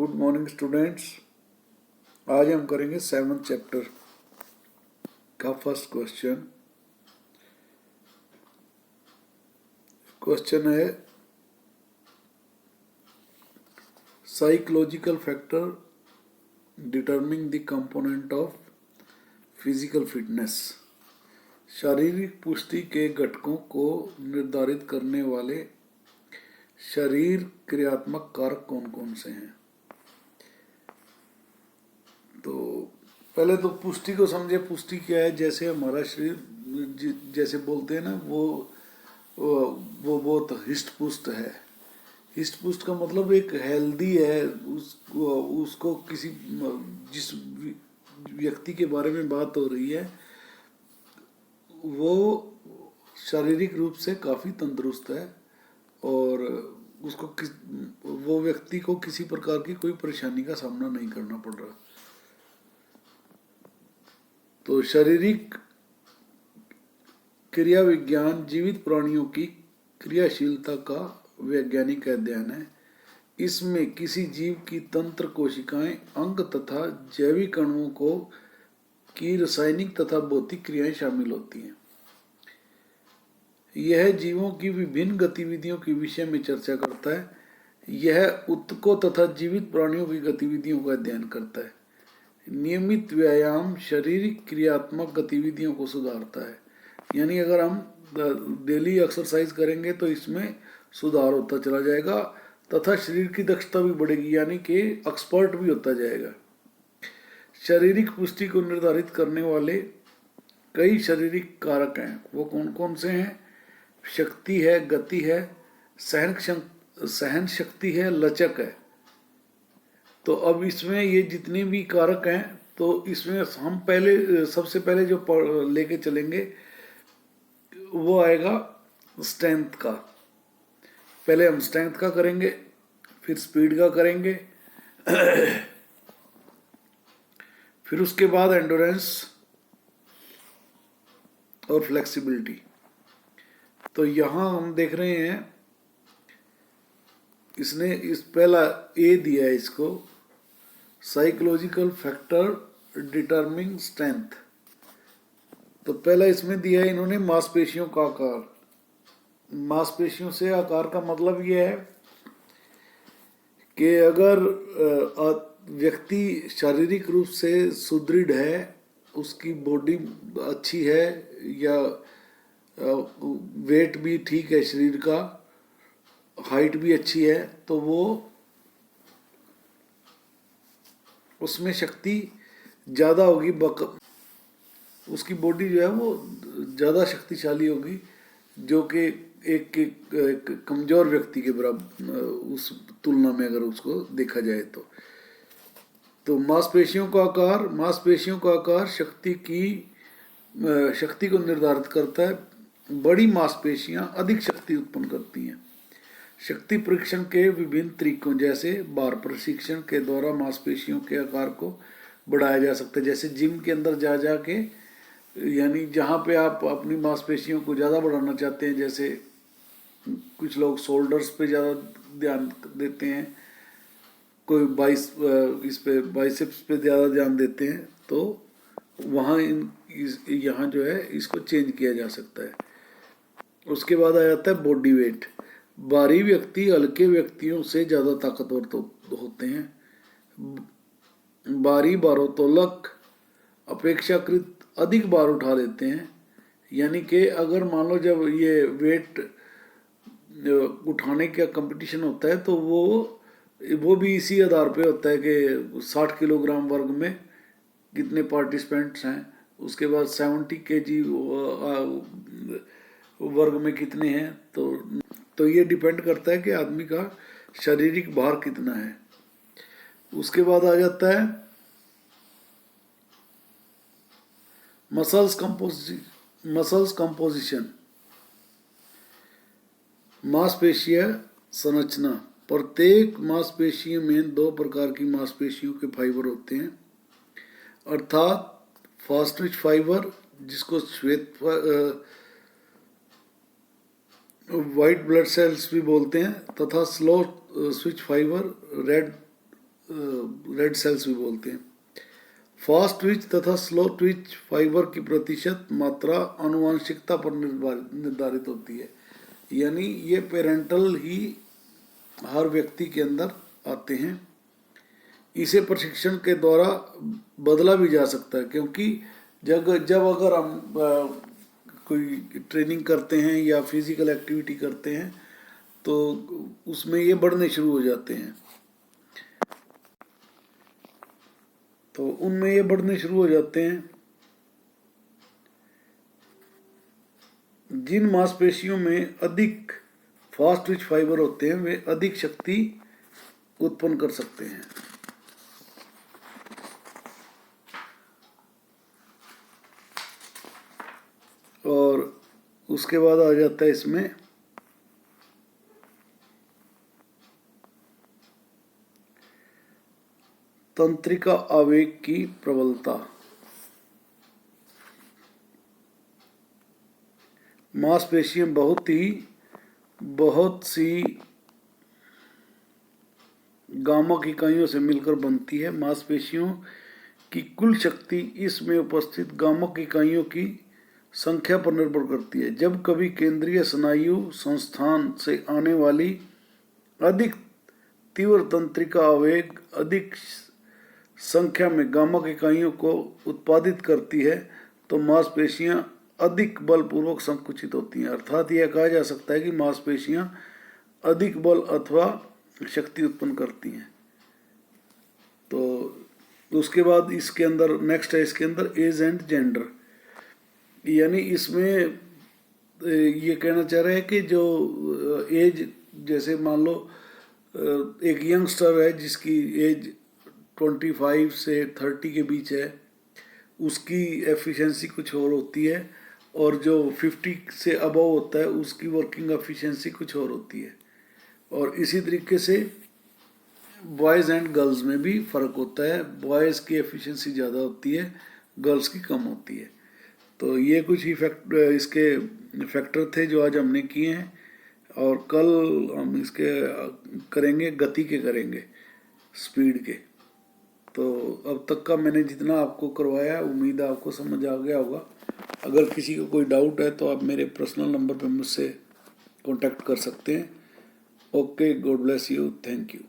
Good morning students. आज हम करेंगे 7th चैप्टर का फर्स्ट क्वेश्चन। क्वेश्चन है psychological factor determining the component of physical fitness. शारीरिक पुष्टि के घटकों को निर्धारित करने वाले शरीर क्रियात्मक कारक कौन कौन से हैं। तो पहले तो पुष्टि को समझे। पुष्टि क्या है? जैसे हमारा शरीर जैसे बोलते हैं ना, वो बहुत हिष्ट पुष्ट है। हिष्ट पुष्ट का मतलब एक हेल्दी है। उसको किसी जिस व्यक्ति के बारे में बात हो रही है वो शारीरिक रूप से काफ़ी तंदुरुस्त है और वो व्यक्ति को किसी प्रकार की कोई परेशानी का सामना नहीं करना पड़ रहा। तो शारीरिक क्रिया विज्ञान जीवित प्राणियों की क्रियाशीलता का वैज्ञानिक अध्ययन है। इसमें किसी जीव की तंत्र कोशिकाएं, अंग तथा जैविक अणुओं की रासायनिक तथा भौतिक क्रियाएं शामिल होती हैं। यह जीवों की विभिन्न गतिविधियों के विषय में चर्चा करता है। यह ऊतकों तथा जीवित प्राणियों की गतिविधियों का अध्ययन करता है। नियमित व्यायाम शारीरिक क्रियात्मक गतिविधियों को सुधारता है। यानी अगर हम डेली एक्सरसाइज करेंगे तो इसमें सुधार होता चला जाएगा तथा शरीर की दक्षता भी बढ़ेगी, यानी कि एक्सपर्ट भी होता जाएगा। शारीरिक पुष्टि को निर्धारित करने वाले कई शारीरिक कारक हैं। वो कौन कौन से हैं? शक्ति है, गति है, सहन शक्ति है, लचक है। तो अब इसमें ये जितने भी कारक हैं तो इसमें हम सबसे पहले जो लेके चलेंगे वो आएगा स्ट्रेंथ का। पहले हम स्ट्रेंथ का करेंगे, फिर स्पीड का करेंगे, फिर उसके बाद एंडोरेंस और फ्लेक्सिबिलिटी। तो यहाँ हम देख रहे हैं इसने पहला ए दिया है इसको, साइकोलॉजिकल फैक्टर डिटरमिनिंग स्ट्रेंथ। तो पहला इसमें दिया है इन्होंने मांसपेशियों का आकार। मांसपेशियों से आकार का मतलब यह है कि अगर व्यक्ति शारीरिक रूप से सुदृढ़ है, उसकी बॉडी अच्छी है या वेट भी ठीक है शरीर का, हाइट भी अच्छी है, तो वो उसमें शक्ति ज़्यादा होगी। उसकी बॉडी जो है वो ज़्यादा शक्तिशाली होगी, जो कि एक कमज़ोर व्यक्ति के बराबर उस तुलना में अगर उसको देखा जाए तो मांसपेशियों का आकार शक्ति को निर्धारित करता है। बड़ी मांसपेशियां अधिक शक्ति उत्पन्न करती हैं। शक्ति परीक्षण के विभिन्न तरीकों जैसे भार प्रशिक्षण के द्वारा मांसपेशियों के आकार को बढ़ाया जा सकता है। जैसे जिम के अंदर जा के, यानी जहाँ पे आप अपनी मांसपेशियों को ज़्यादा बढ़ाना चाहते हैं, जैसे कुछ लोग शोल्डर्स पे ज़्यादा ध्यान देते हैं, कोई बाइसेप्स पे ज़्यादा ध्यान देते हैं, तो वहाँ यहाँ जो है इसको चेंज किया जा सकता है। उसके बाद आ जाता है बॉडी वेट। भारी व्यक्ति हल्के व्यक्तियों से ज़्यादा ताकतवर होते हैं। भारी भारोत्तोलक अपेक्षाकृत अधिक भार उठा लेते हैं। यानी कि अगर मान लो जब ये वेट उठाने का कंपटीशन होता है तो वो भी इसी आधार पे होता है कि 60 किलोग्राम वर्ग में कितने पार्टिसिपेंट्स हैं, उसके बाद 70 केजी वर्ग में कितने हैं। तो ये डिपेंड करता है कि आदमी का शारीरिक भार कितना है। उसके बाद आ जाता है मसल्स कंपोजिशन, मांसपेशीय संरचना। प्रत्येक मांसपेशी में 2 प्रकार की मांसपेशियों के फाइबर होते हैं, अर्थात फास्ट ट्विच फाइबर जिसको व्हाइट ब्लड सेल्स भी बोलते हैं, तथा slow switch fibre red cells भी बोलते हैं। फास्ट ट्विच तथा स्लो ट्विच फाइबर की प्रतिशत मात्रा आनुवंशिकता पर निर्धारित होती है, यानी ये पेरेंटल ही हर व्यक्ति के अंदर आते हैं। इसे प्रशिक्षण के द्वारा बदला भी जा सकता है, क्योंकि जब अगर हम कोई ट्रेनिंग करते हैं या फिजिकल एक्टिविटी करते हैं तो उसमें ये बढ़ने शुरू हो जाते हैं, तो उनमें ये बढ़ने शुरू हो जाते हैं। जिन मांसपेशियों में अधिक फास्ट ट्विच फाइबर होते हैं वे अधिक शक्ति उत्पन्न कर सकते हैं। और उसके बाद आ जाता है इसमें तंत्रिका आवेग की प्रबलता। मांसपेशियां बहुत सी गामक इकाइयों से मिलकर बनती है। मांसपेशियों की कुल शक्ति इसमें उपस्थित गामक इकाइयों की संख्या पर निर्भर करती है। जब कभी केंद्रीय स्नायु संस्थान से आने वाली अधिक तीव्र तंत्रिका आवेग अधिक संख्या में गामक इकाइयों को उत्पादित करती है तो मांसपेशियां अधिक बलपूर्वक संकुचित होती हैं। अर्थात यह कहा जा सकता है कि मांसपेशियां अधिक बल अथवा शक्ति उत्पन्न करती हैं। तो उसके बाद इसके अंदर नेक्स्ट है, इसके अंदर एज एंड जेंडर, यानी इसमें ये कहना चाह रहे हैं कि जो एज, जैसे मान लो एक यंगस्टर है जिसकी एज 25 से 30 के बीच है, उसकी एफिशिएंसी कुछ और होती है, और जो 50 से अबव होता है उसकी वर्किंग एफिशिएंसी कुछ और होती है। और इसी तरीके से बॉयज़ एंड गर्ल्स में भी फ़र्क होता है। बॉयज़ की एफिशिएंसी ज़्यादा होती है, गर्ल्स की कम होती है। तो ये कुछ ही इसके फैक्टर थे जो आज हमने किए हैं, और कल हम इसके करेंगे, गति के करेंगे, स्पीड के। तो अब तक का मैंने जितना आपको करवाया है उम्मीद है आपको समझ आ गया होगा। अगर किसी को कोई डाउट है तो आप मेरे पर्सनल नंबर पर मुझसे कांटेक्ट कर सकते हैं। Okay, God bless you, thank you.